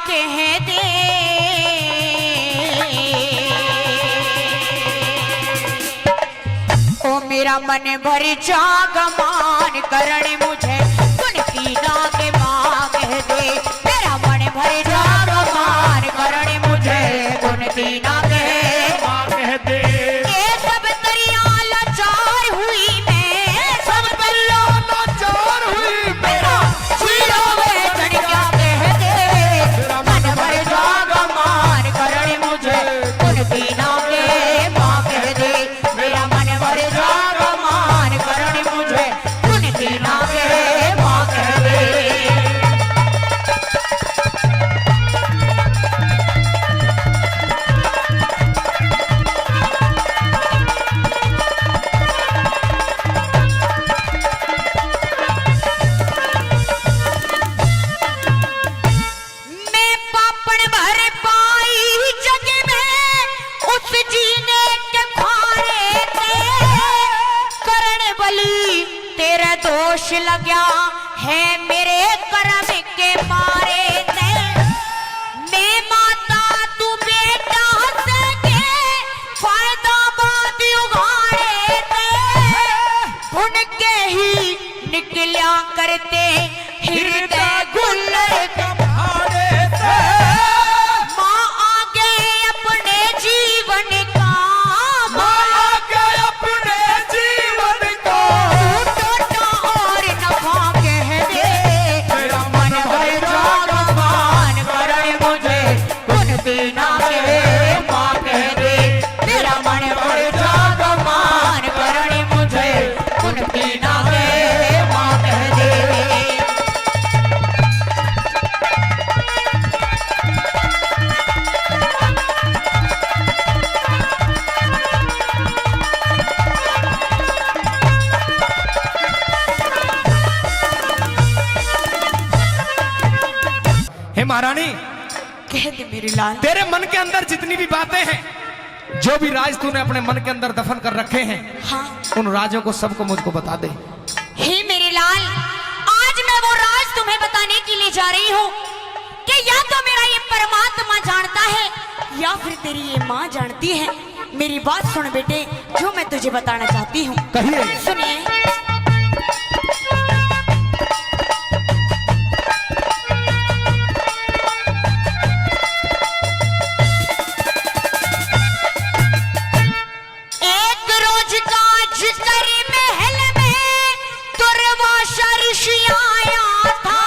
कह दे। ओ मेरा मन भर जाग मान करने मुझे कुनती ना के माँ कह दे। मेरा मन भर जाग मान करने मुझे कुनती ना के माँ कह दे। ये सब दरिया लाचार हुई मैं, सब दरिया लाचार हुई मेरा जीरो में चढ़ क्या कह दे। मेरा मन भर जाग मान करने मुझे कुनती ना के माँ कह दे। मेरा मन भर जाग मान करने मुझे कुनती ना के माँ कह दे। मैं पापड़ भर पाई जग में उस जीने के खारे थे। करण बली तेरा दोष लगा है मेरे कर्म के मारे थे। मैं माता तू बेटा सके फायदा बात उगाड़े थे। उनके ही निकलिया करते हृदय गुल्लर कभाड़े थे। माँ आगे अपने जीवन का, माँ आगे अपने जीवन का टोटा और नफा कह दे। मेरा मन भर जाग मान करे मुझे कुनती ना के माँ कह दे। मेरा मन भर जाग मान करे मुझे कुनती ना के माँ कह दे। हे महारानी, कह दे मेरे लाल। तेरे मन के अंदर जितनी भी बातें हैं, जो भी राज तूने अपने मन के अंदर दफन कर रखे हैं, हाँ उन राजों को सबको मुझको बता दे। हे मेरे लाल, आज मैं वो राज तुम्हें बताने के लिए जा रही हूँ कि या तो मेरा ये परमात्मा जानता है या फिर तेरी ये माँ जानती है। मेरी बात सुन बेटे, जो मैं तुझे बताना चाहती हूँ कहिए। सुनिए। एक रोज का जिक्र महल में दुर्वासा ऋषि आया था।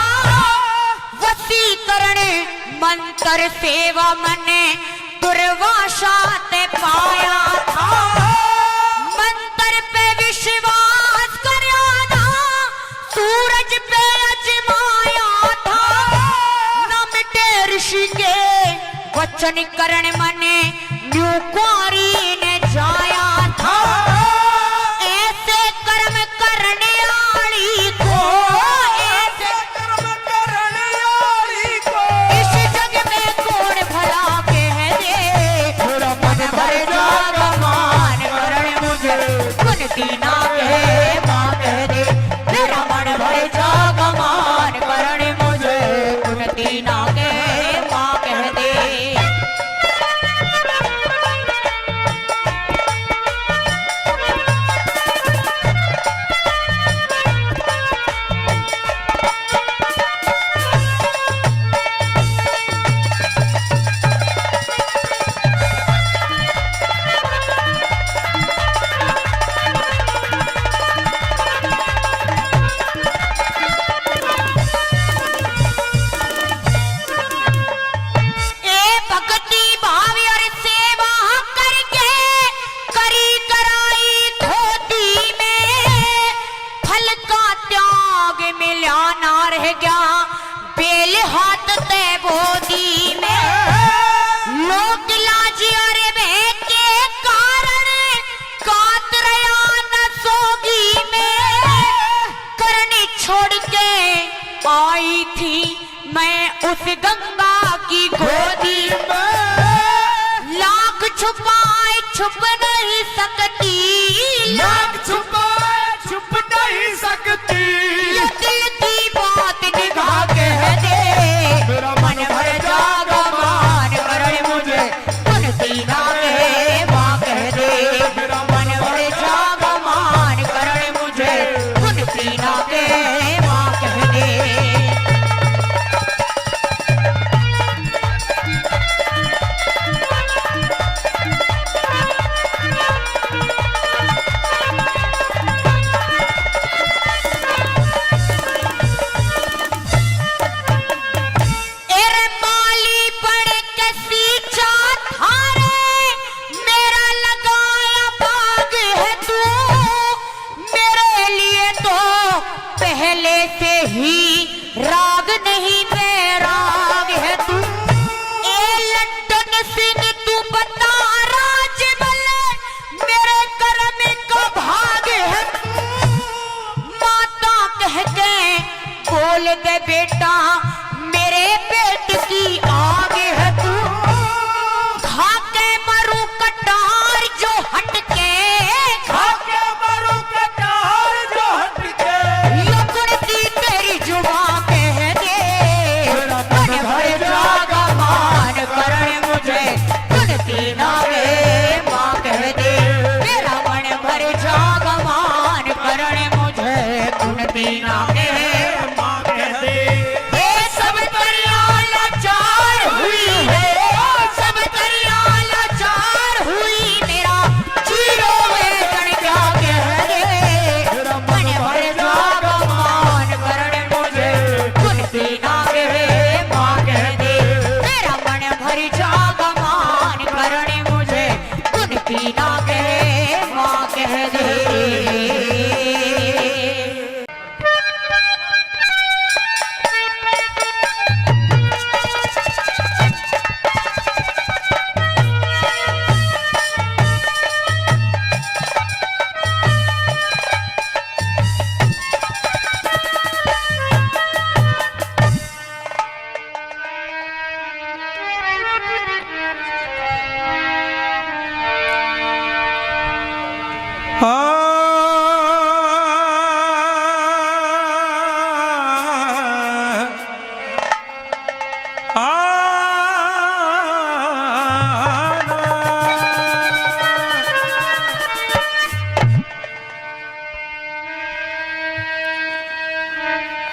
वसीकरण मंत्र सेवा मने दुर्वासा ते पाया था। मंत्र पे विश्वास करया था, सूरज पे अजमाया था। न मिटे ऋषि के वचन करण मने न्यू कुंवारी ने जाया था। ऐसे कर्म करने वाली को, ऐसे कर्म करने वाली को इस जग में कौन भला कह दे। मेरा मन भर जाग मान करण मुझे कुनती ना के माँ कह दे। मेरा मन भर जाग मान करण मुझे कुनती ना के माँ कह दे। आई थी मैं उस गंगा की गोदी में, लाख छुपाए छुप नहीं सकती, लाख छुपाए छुप नहीं सकती, ये दिल की बात निगाह कह दे, मेरा मन भर जा पहले से ही राग नहीं बैराग है तू। ए लंदन सिंह तू बता राजमल मेरे कर्म का भाग है। माता कह के बोल दे बेटा मेरे पेट की आग है तू। खा के मरू कटार जो हटके, खा के मरू कटार जो हटके। यो कुर्सी तेरी जुबां कह दे। मन भर जागा मान करने मुझे सुनती ना रे माँ कह दे। मेरा मन भर जागा मान करने मुझे सुनती ना कह माँ कह दे। ये सब दरिया लाचार हुई है, सब दरिया लाचार हुई। मेरा जीरो वेदन क्या कह दे। मन भर जागा मान करने मुझे सुनती ना कहे माँ कह दे। मेरा मन भर जागा मान करने मुझे सुनती ना कहे माँ कह दे।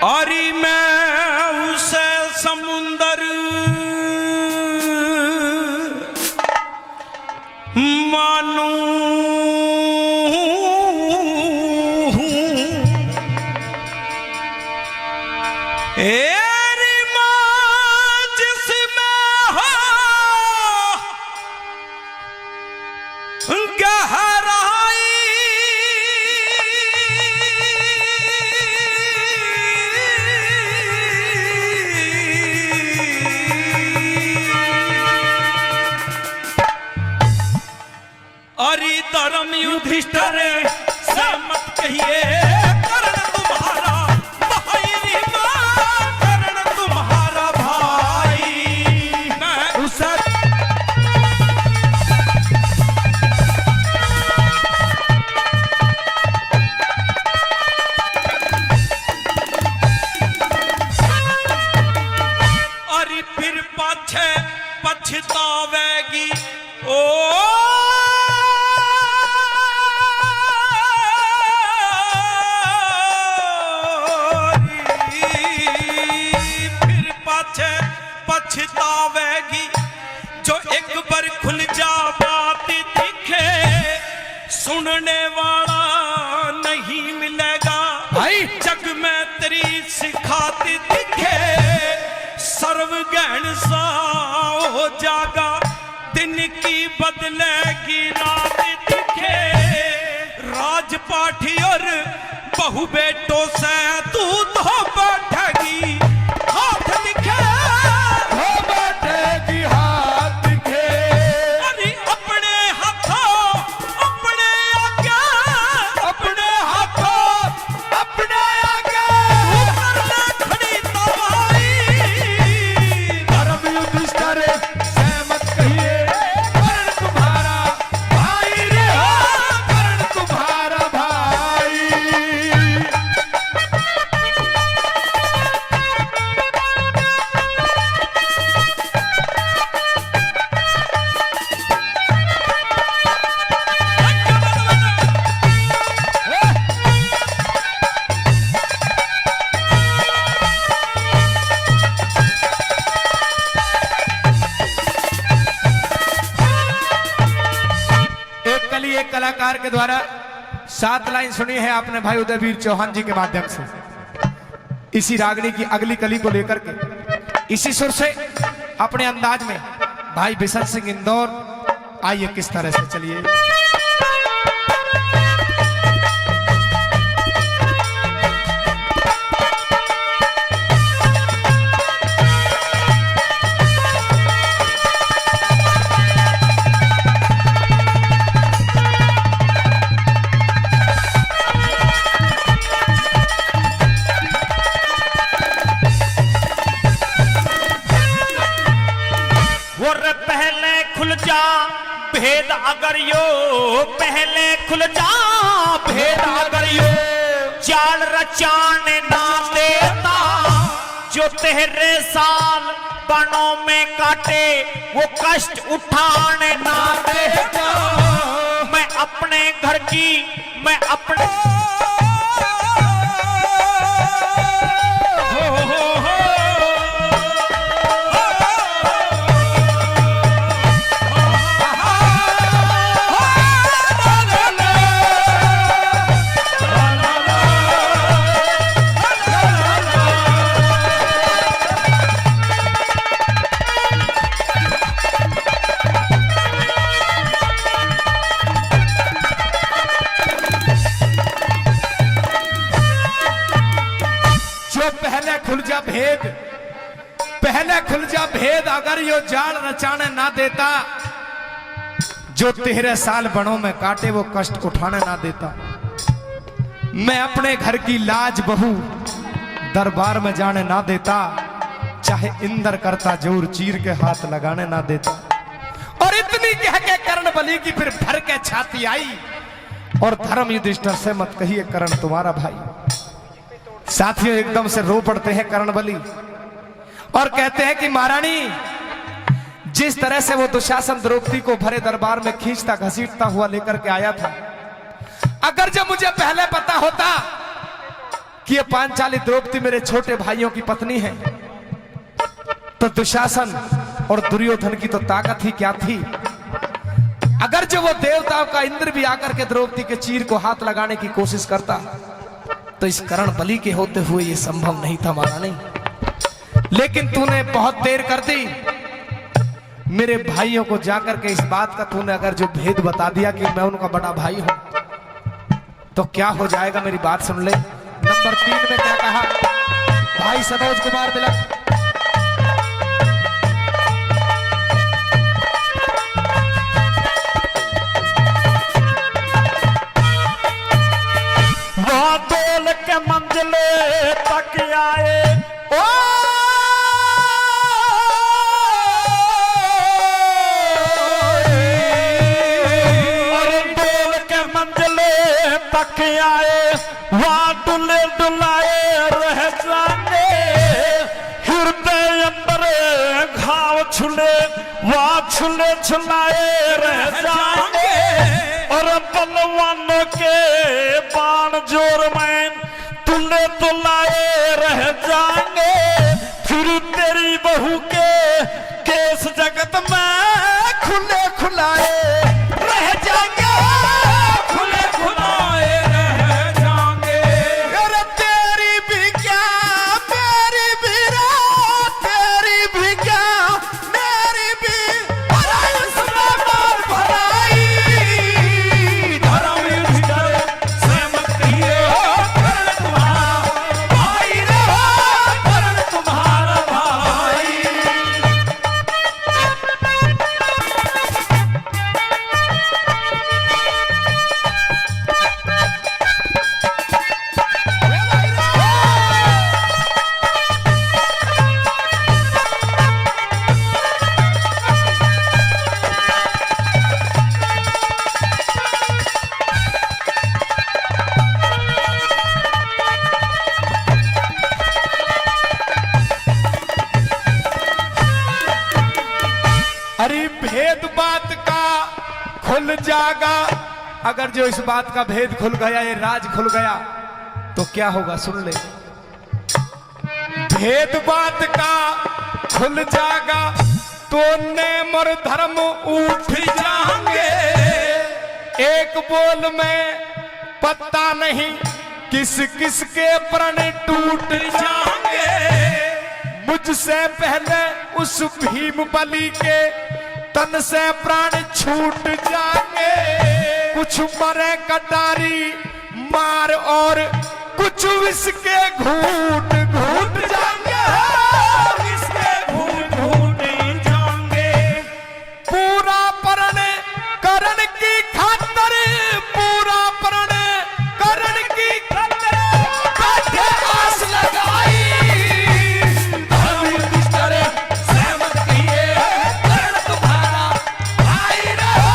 अरे मैं उसे समुंदर मानूं, एरी माँ जिसमें हो गहराई। अरे धर्म युधिष्ठिर से मत कहिए कर्ण तुम्हारा भाई रे मां, कर्ण तुम्हारा भाई। मैं उसे अरे फिर पाछे पछतावेगी ओ। पछतावेगी जो एक बार खुल जा बात दिखे, सुनने वाला नहीं मिलेगा भाई जग में तेरी सिखाती दिखे। सर्वज्ञान सा हो जागा दिन की बदलेगी रात दिखे। राजपाठी और बहु बेटों से तू तो बैठेगी हाथ दिखे। अरे अपने हाथों अपने आगे, अपने हाथों अपने आगे करना खड़ी तबाही। धर्म युधिष्ठिर से मत कहिए कर्ण तुम्हारा भाई रे, कर्ण तुम्हारा भाई। एक कलाकार के द्वारा 7 लाइन सुनी है आपने भाई उदयवीर चौहान जी के माध्यम से। इसी रागनी की अगली कली को लेकर के इसी सुर से अपने अंदाज में भाई बिशन सिंह इंदौर आइए किस तरह से चलिए। पहले खुल जा भेद अगर यो जाल रचाने ना देता, जो तेरे साल बनों में काटे वो कष्ट उठाने ना देता। मैं अपने घर की मैं अपने पहले खुल जा भेद अगर यो जाल रचाने ना देता, जो 13 साल बनों में काटे वो कष्ट उठाने ना देता। मैं अपने घर की लाज बहू दरबार में जाने ना देता, चाहे इंद्र करता जोर चीर के हाथ लगाने ना देता। और इतनी कह के कर्ण बलि की फिर भर के छाती आई और धर्म युधिष्ठिर से मत कहिए कर्ण तुम्हारा भाई। साथियों एकदम से रो पड़ते हैं कर्ण बलि और कहते हैं कि महारानी, जिस तरह से वो दुशासन द्रौपदी को भरे दरबार में खींचता घसीटता हुआ लेकर के आया था, अगर जब मुझे पहले पता होता कि ये पांचाली द्रौपदी मेरे छोटे भाइयों की पत्नी है, तो दुशासन और दुर्योधन की तो ताकत ही क्या थी। अगर जो वो देवताओं का इंद्र भी आकर के द्रौपदी के चीर को हाथ लगाने की कोशिश करता, तो इस कर्ण बलि के होते हुए ये संभव नहीं था महारानी। लेकिन तूने बहुत देर कर दी। मेरे भाइयों को जाकर के इस बात का तूने अगर जो भेद बता दिया कि मैं उनका बड़ा भाई हूं, तो क्या हो जाएगा मेरी बात सुन ले। नंबर 3 में क्या कहा भाई सनोज कुमार तिलक, डोल के मंजिले तक आए ओ डोल के मंजिले तक आए, वहां डुले डुलाए रह जाएंगे। हृदय अंदर घाव छुले वहां छुले छुलाए रह जाएंगे। और बलवानों के बाण जोर में तुले तुलाए रह जाएंगे। फिर तेरी बहू के केस जगत में खुले खुलाए रह जाएंगे, खुले खुलाए रह जाएंगे। अरे तेरी भी क्या मेरी भी रे, तेरी भी क्या मेरी भी भराई सुना मार भराई। अरे भेद बात का खुल जाएगा। अगर जो इस बात का भेद खुल गया, ये राज खुल गया, तो क्या होगा सुन ले। भेद बात का खुल जाएगा तो नेम और धर्म उठ जाएंगे। एक बोल में पता नहीं किस किस के प्रण टूट जाएंगे। मुझसे पहले उस भीम बलि के तन से प्राण छूट जाएंगे। कुछ मरे कटारी मार और कुछ विष के घूट घूट जाएंगे, विष के घूट घूट जाएंगे। पूरा प्रण करण की खातर, पूरा प्रण करण की खातर बैठे आस लगाई। सहमत किए कर्ण तुम्हारा भाई रहो,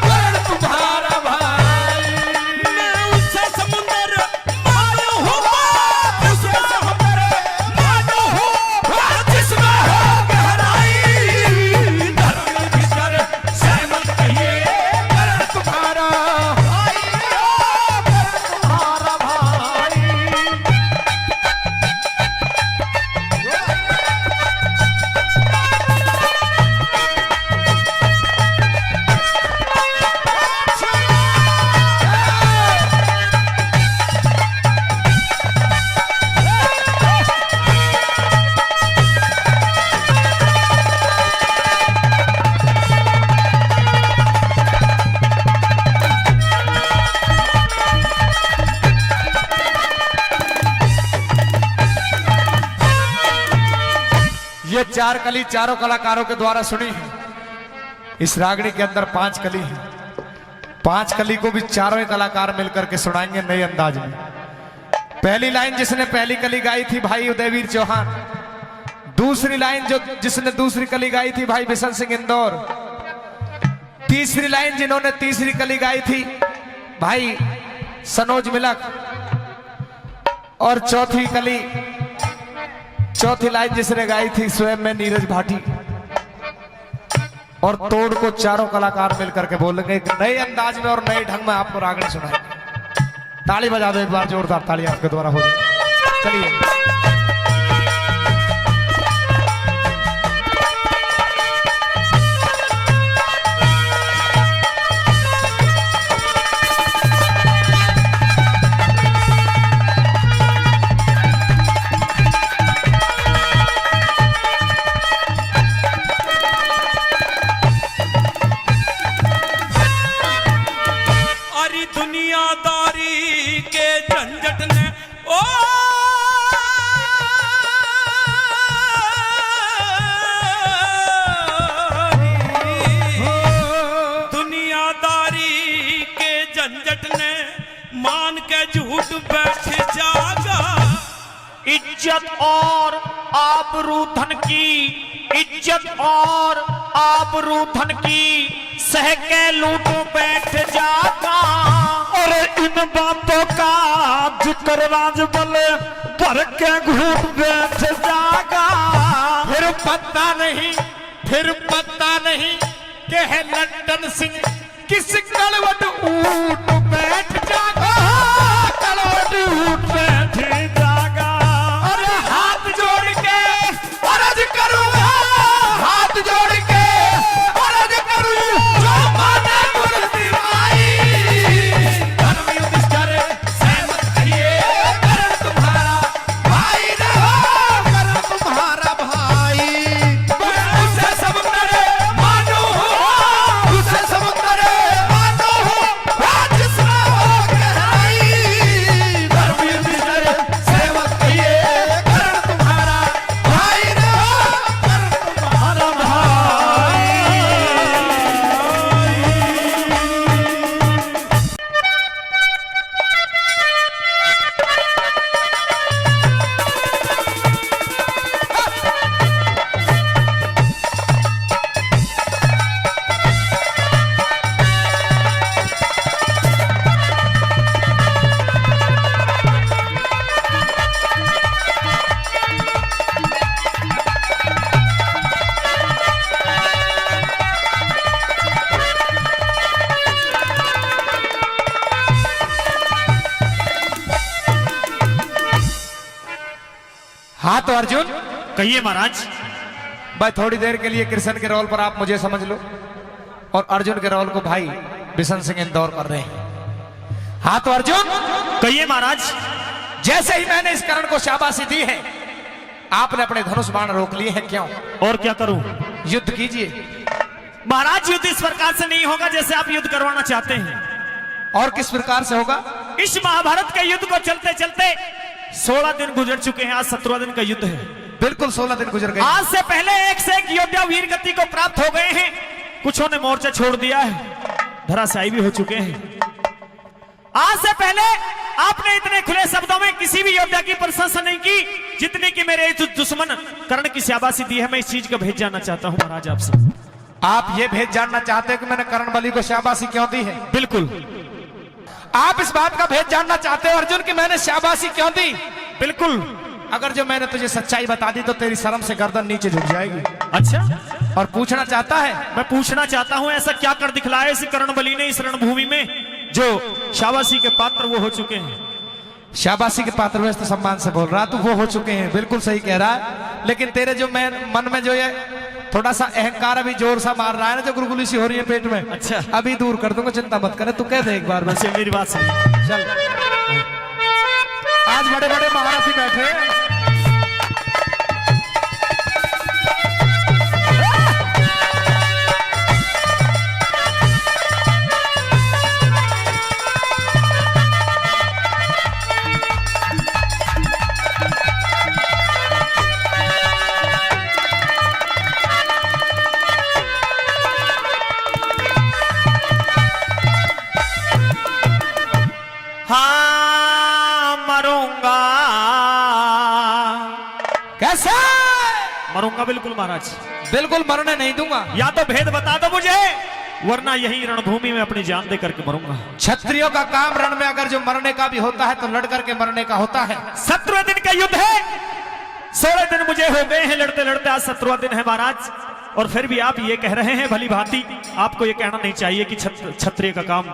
कर्ण तुम्हारा 4 कली चारों कलाकारों के द्वारा सुनी है। इस रागनी के अंदर 5 कली है। 5 कली को भी चारों ही कलाकार मिलकर के सुनाएंगे नए अंदाज में। पहली लाइन जिसने पहली कली गाई थी भाई उदयवीर चौहान। दूसरी लाइन जिसने दूसरी कली गाई थी भाई बिशन सिंह इंदौर। तीसरी लाइन जिन्होंने तीसरी कली गाई थी भाई सनोज मिलक। और चौथी लाइन जिसने गाई थी स्वयं में नीरज भाटी। और तोड़ को चारों कलाकार मिलकर के बोलेंगे एक नए अंदाज में और नए ढंग में आपको रागनी सुनाएंगे। ताली बजा दो एक बार, जोरदार ताली आपके द्वारा हो जाए। चलिए दुनियादारी के झंझट ने ओ दुनियादारी के झंझट ने मान के झूठ बैठ जागा। इज्जत और आबरू धन की, इज्जत और आबरू धन की सह के लूटो बैठ जागा। और इन बातों का जिक्र राज बले भर के घूट बैठ जागा। फिर पता नहीं कि है लंदन सिंह किस कलवट ऊट बैठ जागा। कलवट ऊट बैठ जागा। अरे हाथ जोड़ के अर्ज करूंगा, हाथ जोड़ के अर्ज करूंगा जो माने गुरु भाई। धर्म युद्ध करे सहमत करिए करण तुम्हारा भाई न हो, करण तुम्हारा भाई। उससे सब करे मानो हो, उससे सब करे मानो हो, जिसना हो गहराई। धर्म युद्ध करे सहमत करिए करण तुम्हारा भाई न हो, करण तुम्हारा भाई। हाँ तो अर्जुन कहिए महाराज। भाई थोड़ी देर के लिए कृष्ण के रोल पर आप मुझे समझ लो और अर्जुन के रोल को भाई बिशन सिंह इंदौर कर रहे हैं। हाँ तो अर्जुन कहिए महाराज। जैसे ही मैंने इस करण को शाबाशी दी है आपने अपने धनुष बाण रोक लिए हैं, क्यों? और क्या करूं? युद्ध कीजिए। महाराज युद्ध इस प्रकार से नहीं होगा जैसे आप युद्ध करवाना चाहते हैं। और किस प्रकार से होगा? इस महाभारत के युद्ध को चलते चलते 16 दिन गुजर चुके हैं, आज 17वां दिन का युद्ध है। बिल्कुल 16 दिन गुजर गए। आज से पहले एक से एक योद्धा वीर गति को प्राप्त हो गए हैं। कुछों ने मोर्चा छोड़ दिया है, धराशायी भी हो चुके हैं। आज से पहले आपने इतने खुले शब्दों में किसी भी योद्धा की प्रशंसा नहीं की जितनी कि मेरे दुश्मन कर्ण की शाबाशी दी है। मैं इस चीज का भेद जानना चाहता हूं महाराज आपसे। आप ये भेद जानना चाहते हैं कि मैंने कर्ण बलि को शाबाशी क्यों दी है? बिल्कुल। आप इस बात का भेद जानना चाहते हो अर्जुन कि मैंने शाबाशी क्यों दी? बिल्कुल। अगर जो मैंने तुझे सच्चाई बता दी तो तेरी शर्म से गर्दन नीचे झुक जाएगी। अच्छा, और पूछना चाहता है? मैं पूछना चाहता हूं ऐसा क्या कर दिखलाया इस कर्ण बलि ने इस रणभूमि में जो शाबाशी के पात्र वो हो चुके हैं। शाबाशी के पात्र व्यस्त सम्मान से बोल रहा, तू वो हो चुके हैं, बिल्कुल सही कह रहा है। लेकिन तेरे जो मन में जो ये थोड़ा सा अहंकार अभी जोर सा मार रहा है ना, जो गुलगुली सी हो रही है पेट में, अच्छा, अभी दूर कर दूंगा, चिंता मत करे। तू कह दे एक बार बस। मेरी बात सुन। चल, आज बड़े बड़े महारथी बैठे हैं। मरूंगा बिल्कुल महाराज, बिल्कुल मरने नहीं दूंगा। या तो भेद बता दो मुझे, वरना यही रणभूमि में अपनी जान दे करके मरूंगा। क्षत्रियों का काम रण में अगर जो मरने का भी होता है तो लड़ करके मरने का होता है। 17 दिन का युद्ध है, 16 दिन मुझे हो गए हैं लड़ते लड़ते, आज 17वां दिन है महाराज। और फिर भी आप ये कह रहे हैं, भली भांति आपको ये कहना नहीं चाहिए कि क्षत्रिय का काम।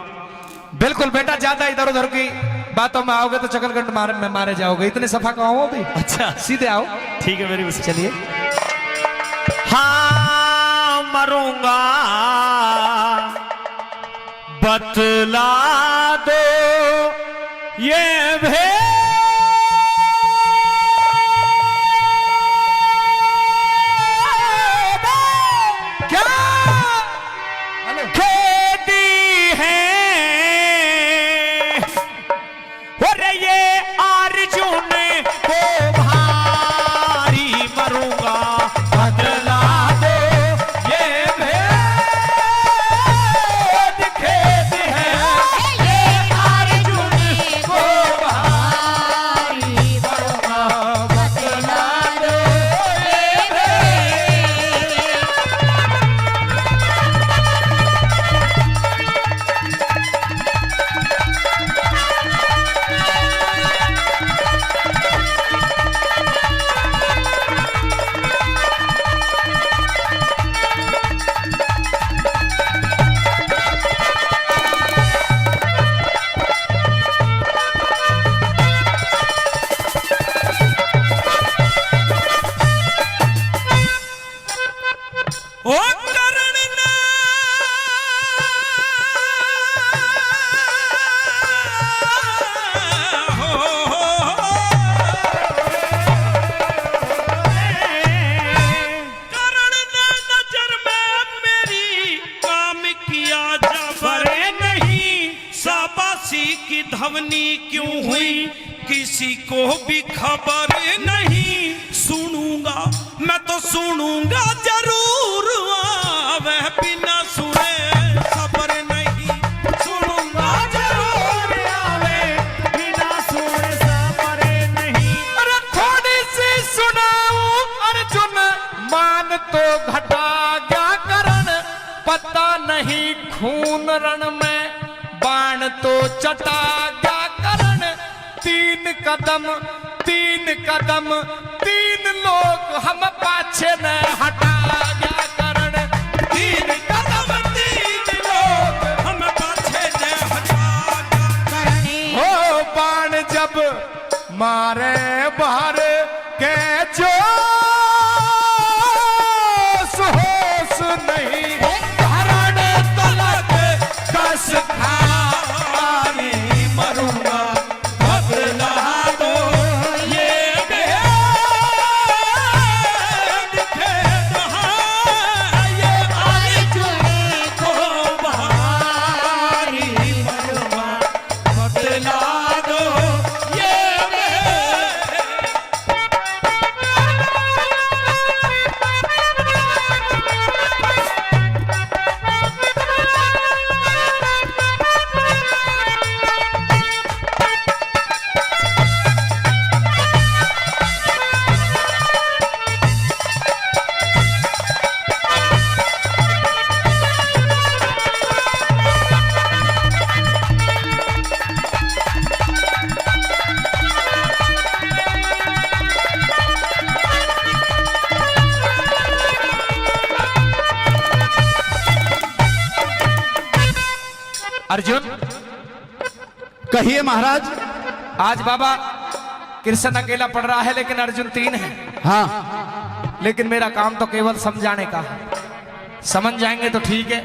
बिल्कुल बेटा, ज्यादा इधर उधर की बातों में आओगे तो चकलगंड में मारे जाओगे। इतने सफा कहाँ हो भी? अच्छा सीधे आओ। ठीक है मेरी उसे चलिए। हाँ मरूंगा, बतला दो ये भेद, क्या खेती है और ये अर्जुन को भारी, मरूंगा बदला दो ये भेद, खेद है ये अर्जुन को भारी, मरूंगा बदला दो ये भेद। ओ करण ने करण ने नजर में मेरी काम किया जबरे नहीं, शाबाशी की ध्वनि क्यों हुई किसी को भी खबर नहीं। सुनूंगा मैं तो सुनूंगा जरूर, वह बिना सुने खबर नहीं। सुनूंगा जरूर, आवे बिना सुने सपरे नहीं। अरे थोड़ी सी सुनाऊं अर्जुन, मान तो घटा गया करण, पता नहीं खून रण में बाण तो चटा गया करण। 3 कदम 3 कदम 3 लोग हम पाछे न हटा गया करण। 3 कदम 3 लोग हम पाछे ने हटा करने हो, बाण जब मारे बाहर के जोश होश नहीं, धरण तलक कस खाने, मरूंगा बदला दो ये भेद, खेद है ये अर्जुन को भारी, मरूंगा बदला दो ये अर्जुन। कहिए महाराज। आज बाबा कृष्ण अकेला पड़ रहा है लेकिन अर्जुन 3 है। हाँ, लेकिन मेरा काम तो केवल समझाने का है। समझ जाएंगे तो ठीक है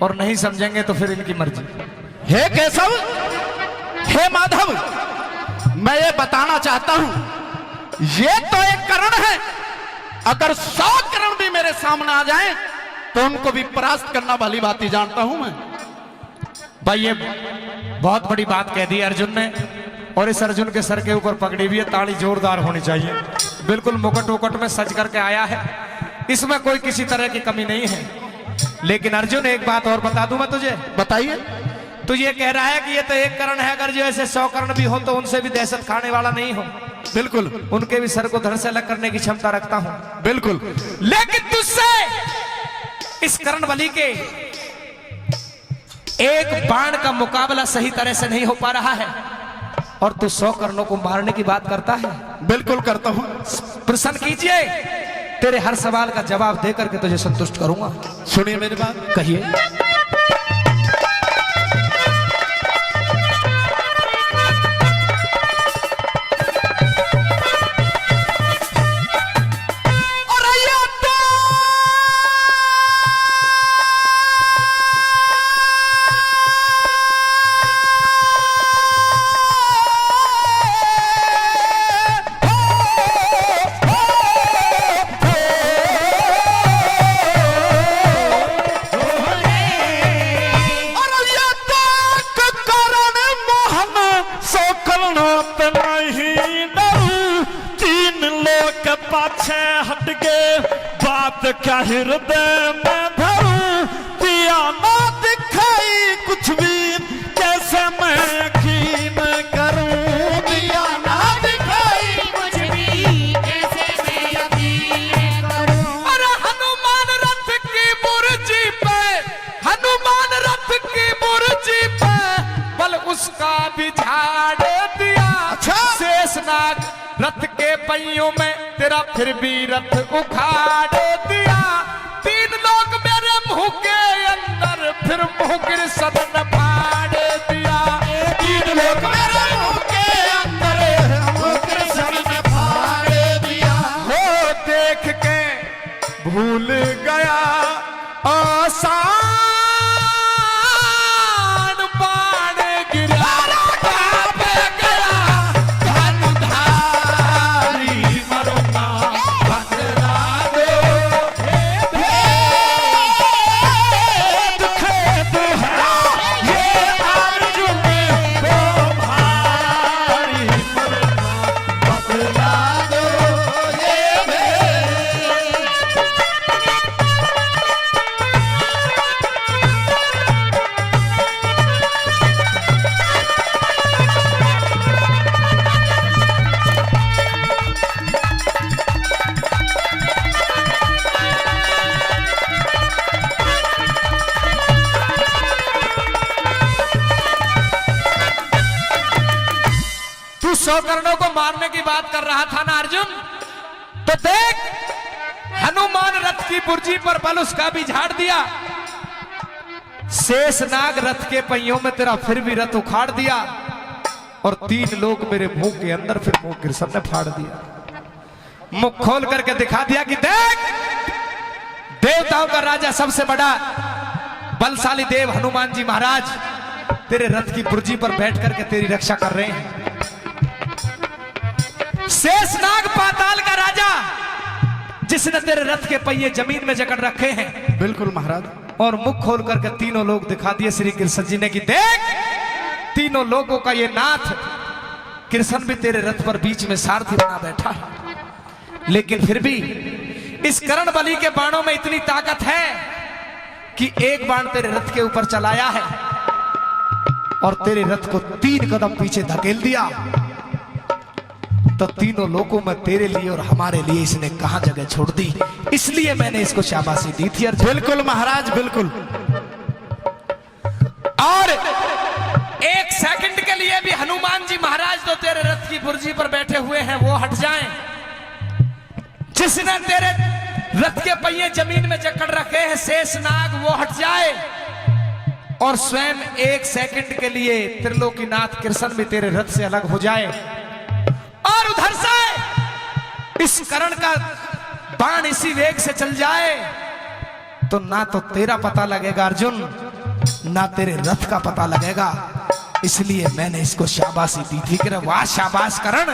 और नहीं समझेंगे तो फिर इनकी मर्जी। हे केशव, हे माधव, मैं ये बताना चाहता हूं, ये तो एक करण है। अगर 100 करण भी मेरे सामने आ जाएं तो उनको भी परास्त करना भली भांति जानता हूं मैं। भाई ये बहुत बड़ी बात कह दी अर्जुन ने। और इस अर्जुन के सर के ऊपर पगड़ी भी है, ताली जोरदार होनी चाहिए। बिल्कुल मुकुट उकुट में सज करके आया है, इसमें कोई किसी तरह की कमी नहीं है। लेकिन अर्जुन एक बात और बता दूं मैं तुझे। बताइए। तू ये कह रहा है कि ये तो एक करण है, अगर जो ऐसे 100 करण भी हो तो उनसे भी दहशत खाने वाला नहीं हो। बिल्कुल उनके भी सर को धड़ से अलग करने की क्षमता रखता हूं, बिल्कुल। लेकिन तुझसे इस कर्ण बलि के एक बाण का मुकाबला सही तरह से नहीं हो पा रहा है और तू 100 कर्णों को मारने की बात करता है। बिल्कुल करता हूं। प्रसन्न कीजिए, तेरे हर सवाल का जवाब देकर के तुझे संतुष्ट करूंगा। सुनिए मेरी बात। कहिए। पाछे हट गए बात क्या हृदय में धरूं, दिया ना दिखाई कुछ भी कैसे मैं यकीन करूं, दिया ना दिखाई कुछ भी कैसे मैं यकीन करूं। अरे हनुमान रथ की बुर्जी पे, हनुमान रथ की बुर्जी पे बल उसका भी झाड़ दिया। अच्छा। शेषनाग रथ के पहियों में तेरा फिर भी रथ उखाड़ दिया। 3 लोग मेरे मुंह के अंदर फिर मुंह गिर सदन फाड़ दिया। 3 लोग मेरे मुंह के अंदर मुंह गिर सदन फाड़ दिया। हो देख के भूल गया आसान बाण गिरा तू 100 कर्णों को मारने की बात कर रहा था ना अर्जुन, तो देख हनुमान रथ की बुर्जी पर बल उसका भी झाड़ दिया। शेषनाग रथ के पहियों में तेरा फिर भी रथ उखाड़ दिया और 3 लोग मेरे मुंह के अंदर फिर मुंह गिरसन ने फाड़ दिया। मुख खोल करके दिखा दिया कि देख देवताओं का राजा सबसे बड़ा बलशाली देव हनुमान जी महाराज तेरे रथ की बुर्जी पर बैठ करके तेरी रक्षा कर रहे हैं। शेषनाग पाताल का राजा जिसने तेरे रथ के पहिए जमीन में जकड़ रखे हैं। बिल्कुल महाराज। और मुख खोल करके 3 लोग दिखा दिए श्री कृष्ण जी ने कि देख 3 लोगों का ये नाथ कृष्ण भी तेरे रथ पर बीच में सारथी बना बैठा है। लेकिन फिर भी इस कर्ण बलि के बाणों में इतनी ताकत है कि एक बाण तेरे रथ के ऊपर चलाया है और तेरे रथ को 3 कदम पीछे धकेल दिया। तो 3 लोगों में तेरे लिए और हमारे लिए इसने कहां जगह छोड़ दी, इसलिए मैंने इसको शाबाशी दी थी। बिल्कुल महाराज बिल्कुल। और 1 सेकंड के लिए भी हनुमान जी महाराज तो तेरे रथ की बुर्जी पर बैठे हुए हैं वो हट जाएं। जिसने तेरे रथ के पहिए जमीन में जकड़ रखे हैं शेषनाग वो हट जाए और स्वयं 1 सेकंड के लिए त्रिलोकीनाथ कृष्ण भी तेरे रथ से अलग हो जाए और उधर से इस कर्ण का बाण इसी वेग से चल जाए तो ना तो तेरा पता लगेगा अर्जुन, ना तेरे रथ का पता लगेगा। इसलिए मैंने इसको शाबाशी दी थी कि वाह शाबाश कर्ण,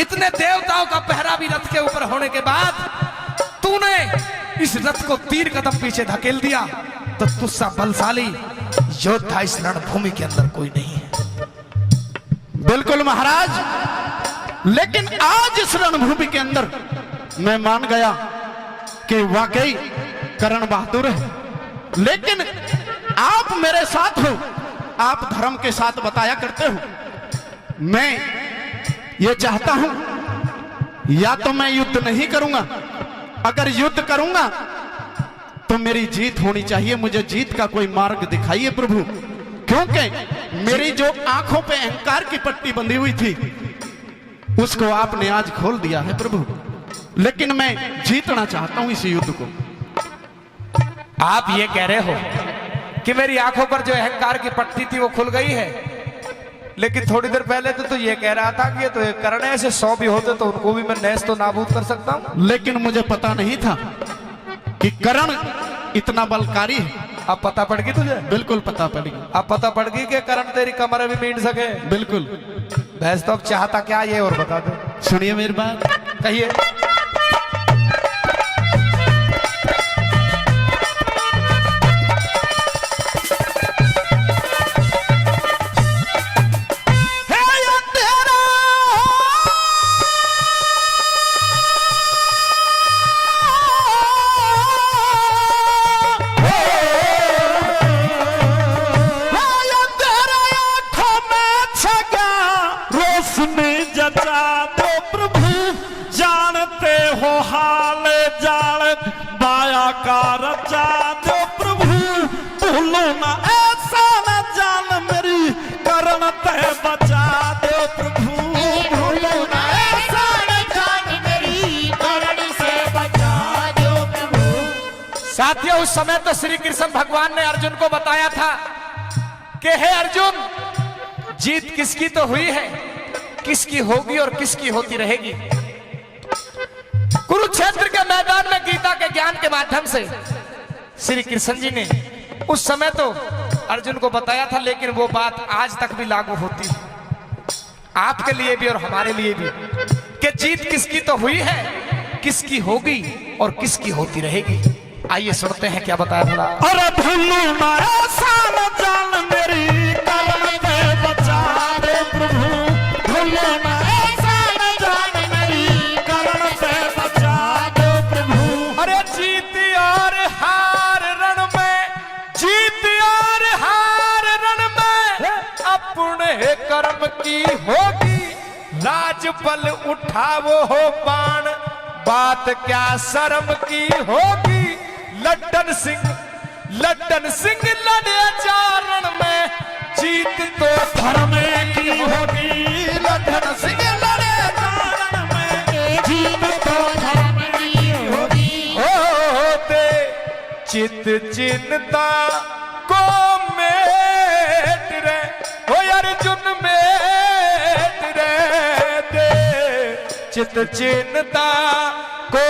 इतने देवताओं का पहरा भी रथ के ऊपर होने के बाद तूने इस रथ को 3 कदम पीछे धकेल दिया। तो तुझसा बलशाली योद्धा इस रणभूमि के अंदर कोई नहीं है। बिल्कुल महाराज। लेकिन आज इस रणभूमि के अंदर मैं मान गया कि वाकई कर्ण बहादुर है। लेकिन आप मेरे साथ हो, आप धर्म के साथ बताया करते हो। मैं ये चाहता हूं या तो मैं युद्ध नहीं करूंगा, अगर युद्ध करूंगा तो मेरी जीत होनी चाहिए। मुझे जीत का कोई मार्ग दिखाइए प्रभु, क्योंकि मेरी जो आंखों पे अहंकार की पट्टी बंधी हुई थी उसको आपने आज खोल दिया है प्रभु। लेकिन मैं जीतना चाहता हूं इस युद्ध को। आप ये कह रहे हो कि मेरी आंखों पर जो अहंकार की पट्टी थी वो खुल गई है, लेकिन थोड़ी देर पहले तो ये कह रहा था कि ये तो एक करण है, ऐसे 100 भी होते तो उनको भी मैं नैस तो नाबूद कर सकता हूं। लेकिन मुझे पता नहीं था कि करण इतना बलकारी है। अब पता पड़ गई तुझे? बिल्कुल पता पड़ गई। अब पता पड़ गई कि करण तेरी कमर भी मीट सके। बिल्कुल। भैंस तो अब चाहता क्या ये और बता दो। सुनिए मेरी बात, कहिए। जचा दो प्रभु, जानते हो हाल जाल बाया का रचा दो प्रभु, भूलो ना ऐसा न जान मेरी करण ते बचा दो प्रभु, भूलो ना ऐसा न जान मेरी करण से बचा दो प्रभु। साथियों, उस समय तो श्री कृष्ण भगवान ने अर्जुन को बताया था कि हे अर्जुन, जीत किसकी तो हुई है, किसकी होगी और किसकी होती रहेगी। कुरुक्षेत्र के मैदान में गीता के ज्ञान के माध्यम से श्री कृष्ण जी ने उस समय तो अर्जुन को बताया था, लेकिन वो बात आज तक भी लागू होती है आपके लिए भी और हमारे लिए भी, कि जीत किसकी तो हुई है, किसकी होगी और किसकी होती रहेगी। आइए सुनते हैं क्या बताया भला। अरे भूलो ना ऐसा न जान मेरी करण ते बचा दे प्रभु, भूलो ना ऐसा न जान मेरी करण से बचा दो प्रभु। अरे जीत और हार रण में, जीत और हार रण में अपने कर्म की होगी, राज बल उठावो हो बाण, बात क्या शर्म की होगी। लड्डन सिंह लड़े चारण में, जीत तो धर्म की होगी। लड्डन सिंह लड़े चारण में, जीत तो धर्म की होगी। होते चित चिन्ता को मेट रे, हो अर्जुन मेट रे दे, चित चिन्ता को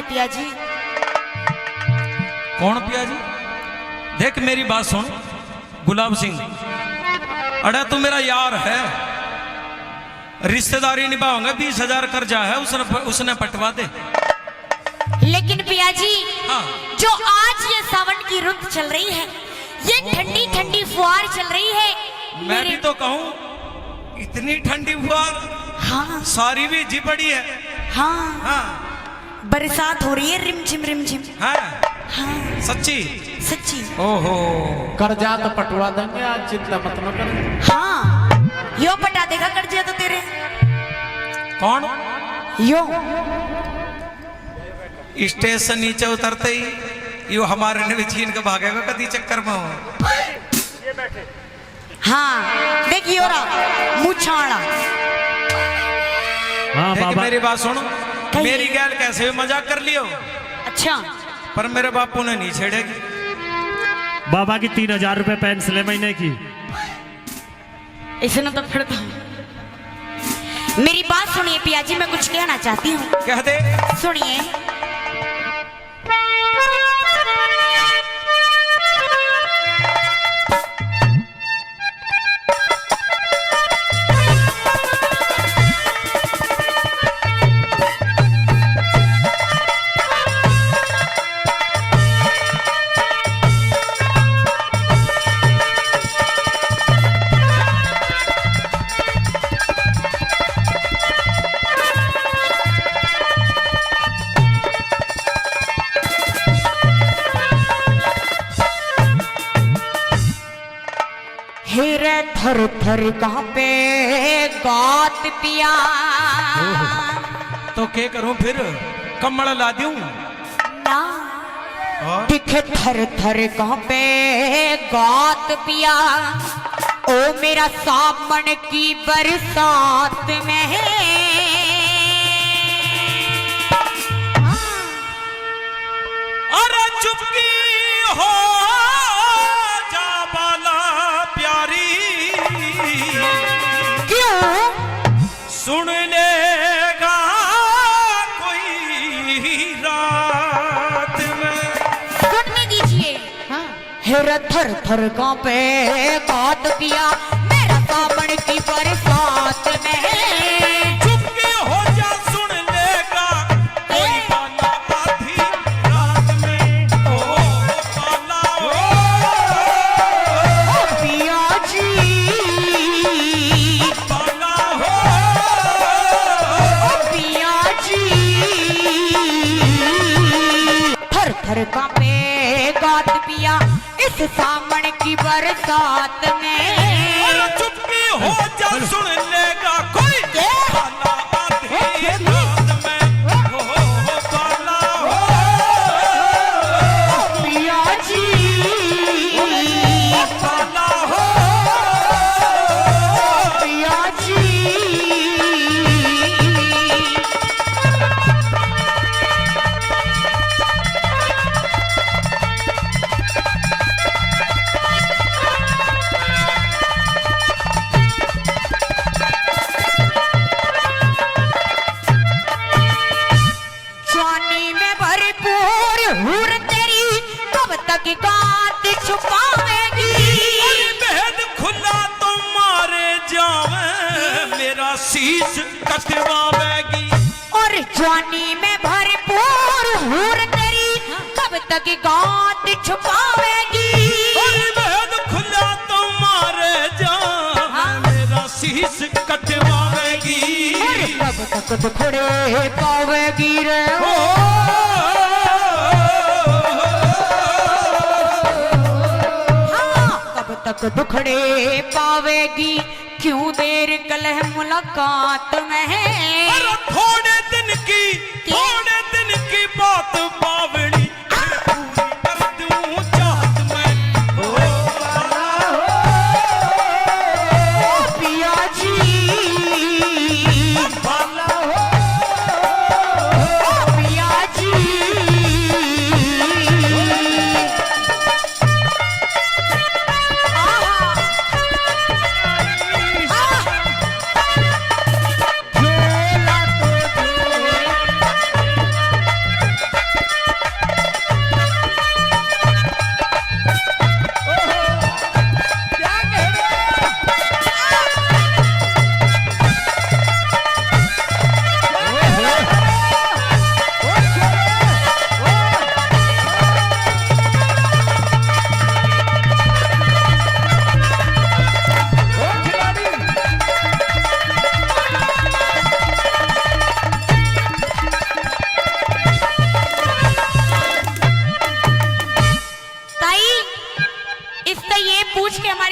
पिया जी। कौन पिया जी? देख मेरी बात सुन गुलाब सिंह, अरे तू मेरा यार है, रिश्तेदारी निभाऊंगा, 20,000 कर्जा है उसने पटवा दे। लेकिन पिया जी, हाँ। जो आज ये सावन की रुत चल रही है, ये ठंडी ठंडी फुहार चल रही है, मैं भी तो कहूँ इतनी ठंडी फुहार, हाँ सारी भी जी पड़ी है। हाँ हाँ बरसात हो रही है रिम झिम। हाँ हाँ सच्ची सच्ची। ओहो कर्जा तो पटवा देंगे, आज चिंता मत न कर। हाँ यो पटा देगा कर्जा तो तेरे। कौन? यो स्टेशन नीचे उतरते ही यो हमारे ने छीन के भागेगा कदी चक्कर में हो। हाँ देखियो रहा मुछाड़ा। हाँ बाबा, मेरी बात सुनो, मेरी गैल कैसे भी मजाक कर लियो, अच्छा पर मेरे बापू ने नहीं छेड़ेगी। बाबा की 3,000 रुपए पेंशन है महीने की। इसने तो फिर मेरी बात सुनिए पिया जी, मैं कुछ कहना चाहती हूँ। कह दे। सुनिए, हेरे थर थर कांपे गात पिया। तो क्या करूं फिर, कमल ला दूं? ना दिखे थर थर कांपे गात पिया। ओ मेरा सामन की बरसात में अरे चुपकी हो जा बाला प्यारी, क्यों सुन लेगा कोई रात में। सुनने दीजिए। हेरा थर थर कांपे गात पिया, मेरा सामन की बरसात में। चुपके हो जा सुन लेगा कोई बाला आधी रात में। ओ बाला ओ पिया जी, बाला हो, ओ पिया जी। थर थर कांपे गात पिया, इस सामन की बरसात में। अरे चुपके हो जा सुन लेगा कोई बाला आधी रात में। ओ बाला हो, पिया जी, बाला हो, पिया जी। जवानी में भरपूर हूर तेरी, कब तक गात छुपावेगी। भेद खुला तो मारे जावे, मेरा शीश कटवावेगी। और जवानी में भरपूर हूर तेरी, कब तक गात छुपावेगी। भेद खुला तो मारे जावे, मेरा शीश कटवावेगी। कब तक दुखड़े पावेगी रे ओ, कब तक दुखड़े पावेगी। क्यों देर कलह मुलाकात में है। अरे थोड़े दिन की बात बावड़ी, पूरी कर दूं चाहत मैं। ओ पिया जी, बाला हो, पिया जी।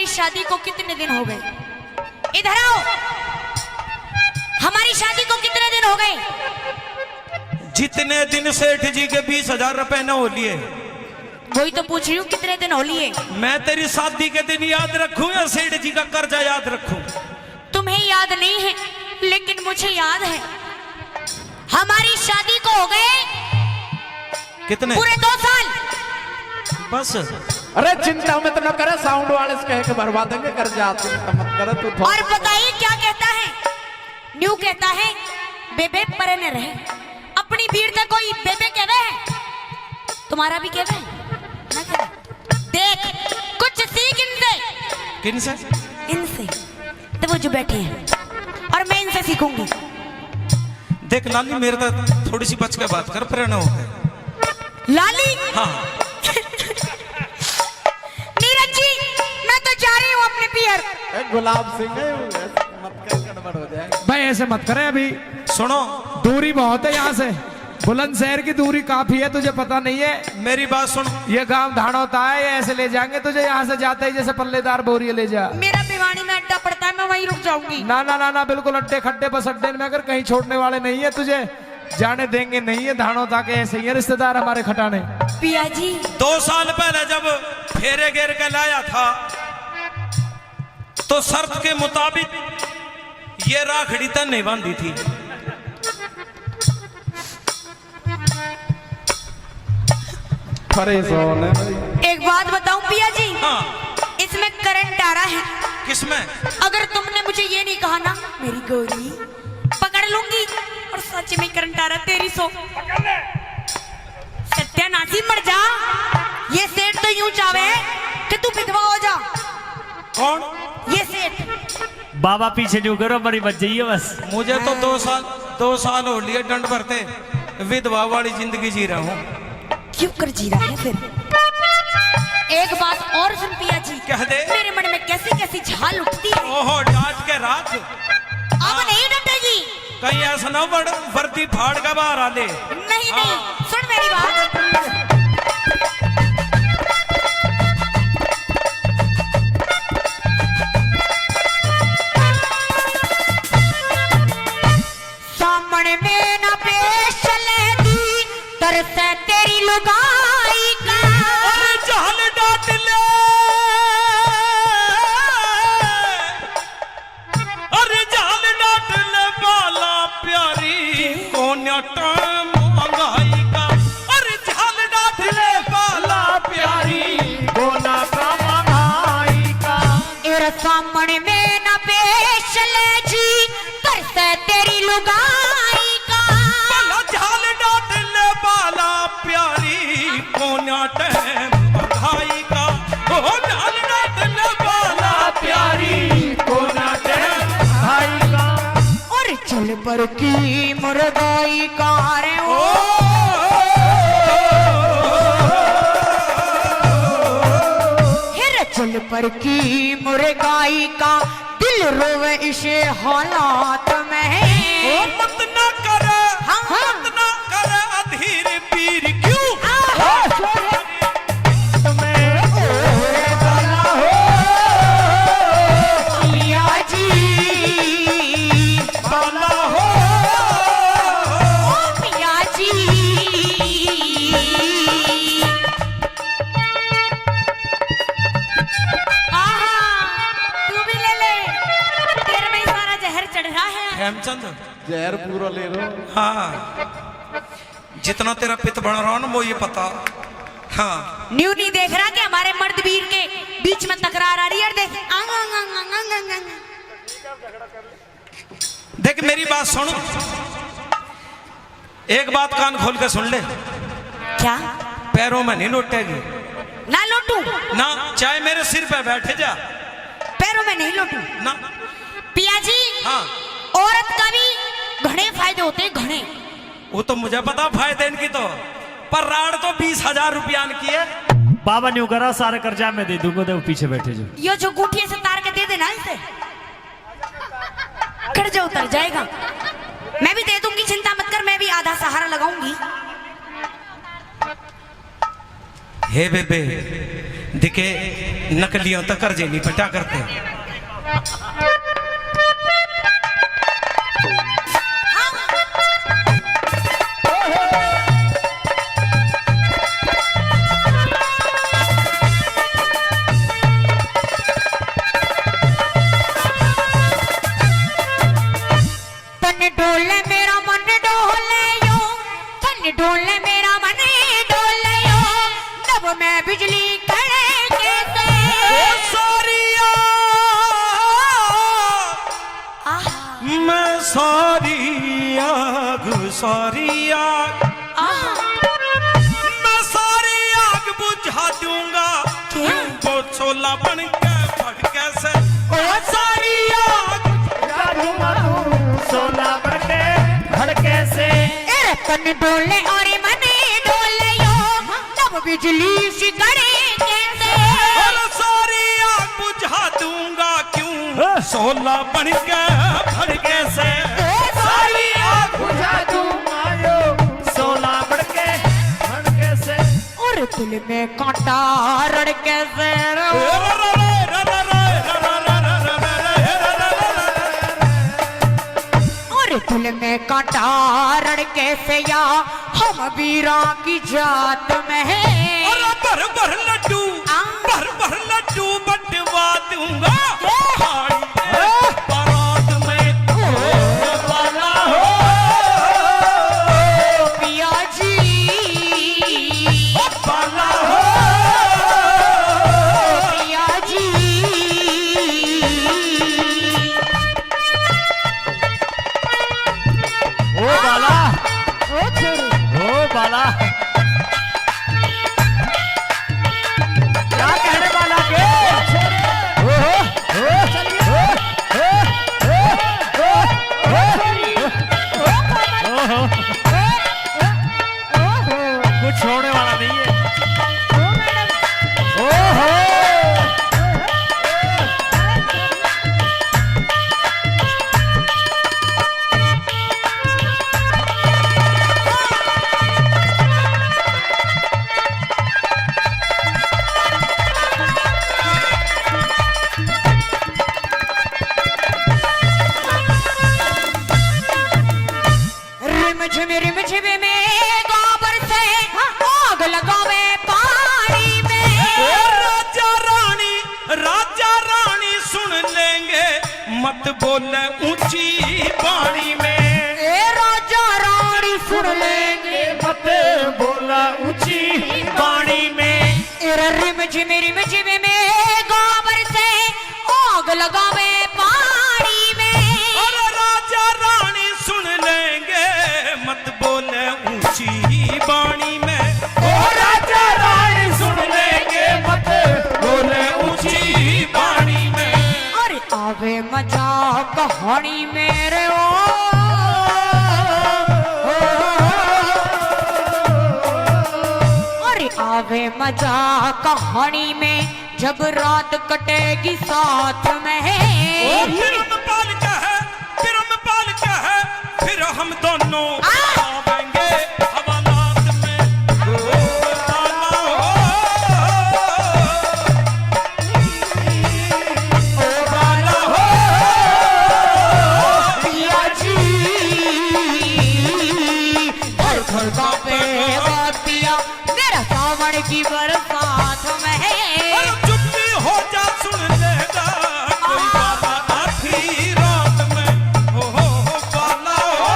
शादी को कितने दिन हो गए? इधर आओ। हमारी शादी को कितने दिन हो गए? जितने दिन सेठ जी के 20,000 रुपए न हो लिए। वही तो पूछ रही हूँ, कितने दिन हो लिए? मैं तेरी शादी के दिन याद रखूं या सेठ जी का कर्जा याद रखूं? तुम्हें याद नहीं है लेकिन मुझे याद है। हमारी शादी को हो गए कितने? पूरे 2 साल। बस। अरे चिंता मत न करे, साउंड वाले से कह के भरवा देंगे कर जा, चिंता मत करे तू। और बताइए क्या कहता है? न्यू कहता है बेबे परे न रहे, अपनी भीड़ से कोई बेबे कहवे है, तुम्हारा भी कहवे ना कहवे? देख कुछ सीख इनसे। किनसे? इनसे तो वो जो बैठे हैं, और मैं इनसे सीखूंगी। देख लाली, मेरे तो थोड़ी सी बच के बात कर, प्रेरणा हो गए। लाली? हाँ। नीरज जी, मैं तो जा रही हूँ अपने पियर। गुलाब सिंह मत कर, गड़बड़ हो जाएगा। भाई ऐसे मत करें, अभी सुनो, दूरी बहुत है यहाँ से। बुलंदशहर की दूरी काफी है, तुझे पता नहीं है? मेरी बात सुन। ये गांव धाड़ोता है, ये ऐसे ले जाएंगे तुझे यहाँ से जाते ही जैसे पल्लेदार बोरिया ले जा। मेरा भिवानी में अड्डा पड़ता है, मैं वहीं रुक जाऊंगी। ना ना ना ना, बिल्कुल अड्डे खड्डे बस अड्डे में अगर कहीं छोड़ने वाले नहीं है, तुझे जाने देंगे नहीं है। धाड़ोता के ऐसे ही है रिश्तेदार हमारे खटाने। पिया जी 2 साल पहले जब फेरे घेर के लाया था तो शर्त के मुताबिक ये राखड़ी तन नहीं बांधी थी। एक बात बताऊं पिया जी, हाँ। इसमें करंट आ रहा है। किसमें? अगर तुमने मुझे ये नहीं कहा ना मेरी गौरी, पकड़ लूंगी। और सच में करंट आ रहा तेरी सो सत्यानाशी मर जा। ये सेठ तो यूं चाहे कि तू विधवा हो जा। कौन? ये सेठ। बाबा पीछे नहीं करो, हमारी बच जाइए बस। मुझे तो 2 साल हो लिए दंड भरते, विधवा वाली जिंदगी जी रहा हूँ। क्यों कर जी रहा है फिर? एक बात और सुन पिया जी, कह दे। मेरे मन में कैसी कैसी झाल उठती है। ओहो, डांट के राख। अब नहीं डटेगी। कहीं ऐसा ना वर्दी फाड़ का बाहर आ ले। नहीं नहीं, सुन मेरी बात। सामने में ना पेश चले दी तरसे तेरी लुगाई का। अरे जाल डांट ले, अरे जाल डांट ले बाला प्यारी कोन्याटा महंगाई का। अरे जाल डांट ले बाला प्यारी कोन्याटा महंगाई का। तेरे सामने में ना पेश चले जी तरसे तेरी लुगाई का। बाला झाल डांट ले बाला प्यारी कोन्याटा महंगाई का। ओ झाल डांट ले बाला प्यारी कोन्याटा महंगाई का। और चल पर की मुर्गाई का रे ओ। हिर चल पर की मुर्गाई का दिल रोवे इसे हालात में। मत ना कर, हाँ, हाँ। मत ना कर अधीर पीर क्यों? पिया जी बाला हो, ओ पिया जी। आहा, तू भी ले ले, तेरे में ही सारा जहर चढ़ रहा है। हेमचंद जहर पूरा ले लो। हाँ, जितना तेरा पित बन रहा ना वो ये पता। हाँ, न्यू नहीं देख रहा कि हमारे मर्द वीर के बीच में तकरार आ रही है। देख आंग आंग आंग आंग आंग आंग आंग। देख मेरी बात सुन, एक बात कान खोल के सुन ले। क्या? पैरों में नहीं लौटेगी ना लौटू? ना, चाहे मेरे सिर पे बैठे जा पैरों में नहीं लौटू ना। पिया जी। हाँ, औरत का भी घने फायदे होते हैं, घने। वो तो मुझे पता फायदे इनकी तो, पर राड़ तो 20,000 रुपया की है। बाबा न्यू करा, सारा कर्जा मैं दे दूंगा, तो पीछे बैठे जो। ये जो गुठिये से तार के दे देना इसे, कर्जा उतर जाएगा। मैं भी दे दूंगी, चिंता मत कर, मैं भी आधा सहारा लगाऊंगी। हे बेबे, दिखे नकलियों तक कर्जे नहीं पटा करते। तन डोले मेरा मन डोले यो, तन डोले मेरा मन डोले यो। जब मैं बिजली कड़के से सारिया मैं सारी आग, सारी आग, मैं सारी आग बुझा दूंगा। वो चोला बन के भड़के से, ओ सारी आग सोना बटे भड़के से। तन डोले और मन डोले यो, जब बिजली सी कड़के से। और सारी आग बुझा दूंगा क्यों? सोला बन के भड़के से। सारी आग बुझा दूंगा यो, सोना दिल में कांटा रड़के से और दिल में कांटा रड़के से या हम वीरा की जात में है भर भर लड्डू बंटवा दूंगा बारात में वाला हो पिया जी वाला हो पिया जी ओ बाला ओ छोरी ओ बाला क्या कहने वाला के ओहो कुछ छोड़ने वाला नहीं है ओहो रिम झिम में गोबर से आग लगावे पानी में राजा रानी सुन लेंगे मत बोले ऊंची पानी में ए राजा रानी सुन लेंगे मत बोला ऊंची पानी में रिम झिम में गोबर से आग लगावे पानी में अरे राजा रानी सुन लेंगे मत बोले ऊंची बाणी में ओ राजा रानी सुन लेंगे मत बोले ऊंची बाणी में अरे आवे मजा कहानी मेरे ओ अरे आवे मजा कहानी में जब रात कटेगी साथ में पाल का है फिर हम दोनों आवेंगे हवालात में ओ वाला हो ओ वाला हो पिया जी घर घर बापे पिया मेरा सावन की बरसात में अरे चुप्पी हो जा सुन लेगा कोई बाबा आखिरी रात में हो बाला हो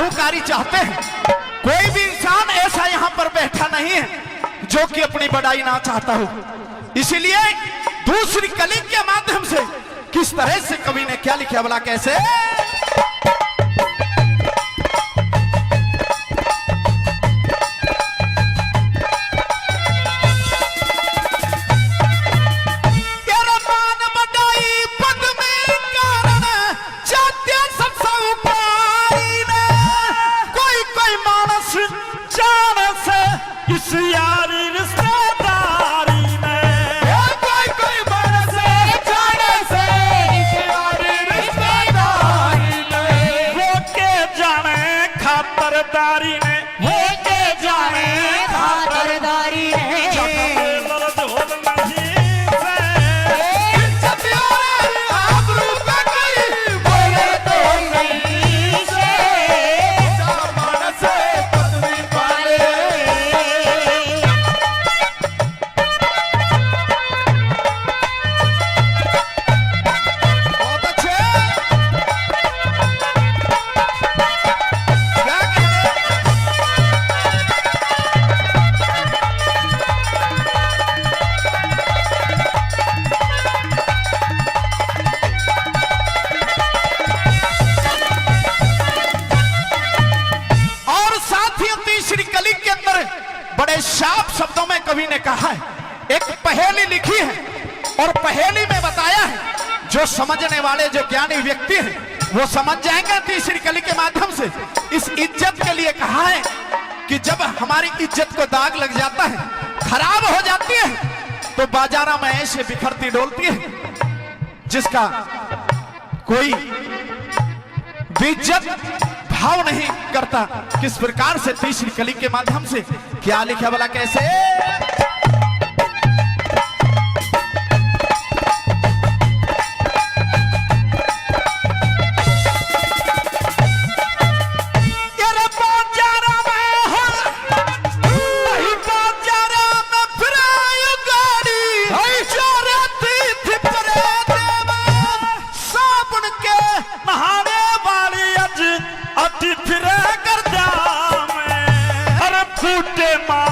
साहूकारी चाहते हैं। कोई भी इंसान ऐसा यहां पर बैठा नहीं है जो कि अपनी बड़ाई ना चाहता हो। इसीलिए दूसरी कली के माध्यम से किस तरह से कवि ने क्या लिखा, बोला कैसे? इस यारी रिश्तेदारी में कोई मानस जाने से इस यारी रिश्तेदारी में वो के जाने खातरदारी ने हे के जाने खातरदारी है दर्द हो नहीं से इज्जत और आबरू का कोई बोले तो नहीं से मानस पत्नी पाले। बहुत अच्छे। क्या कहते हैं? और साथ ही तीसरी कली के अंदर बड़े साफ शब्दों में कवि ने कहा है, एक पहेली लिखी है और पहेली में बताया है, जो समझने वाले जो ज्ञानी व्यक्ति हैं वो समझ जाएंगे तीसरी कली के माध्यम से। इस इज्जत के लिए कहा है कि जब हमारी इज्जत को दाग लग जाता है, खराब हो जाती है, तो बाजारों में ऐसे बिखरती डोलती है जिसका कोई बेइज्जत भाव नहीं करता। किस प्रकार से तीसरी कली के माध्यम से क्या लिखा, बोला कैसे? तेरे बाजारा में हो नहीं बाजारा में फिरायो गाड़ी चोरे थी परे देवा साबुन के नहाने वाली अज अति फिरे कर जा मैं हर फूटे मार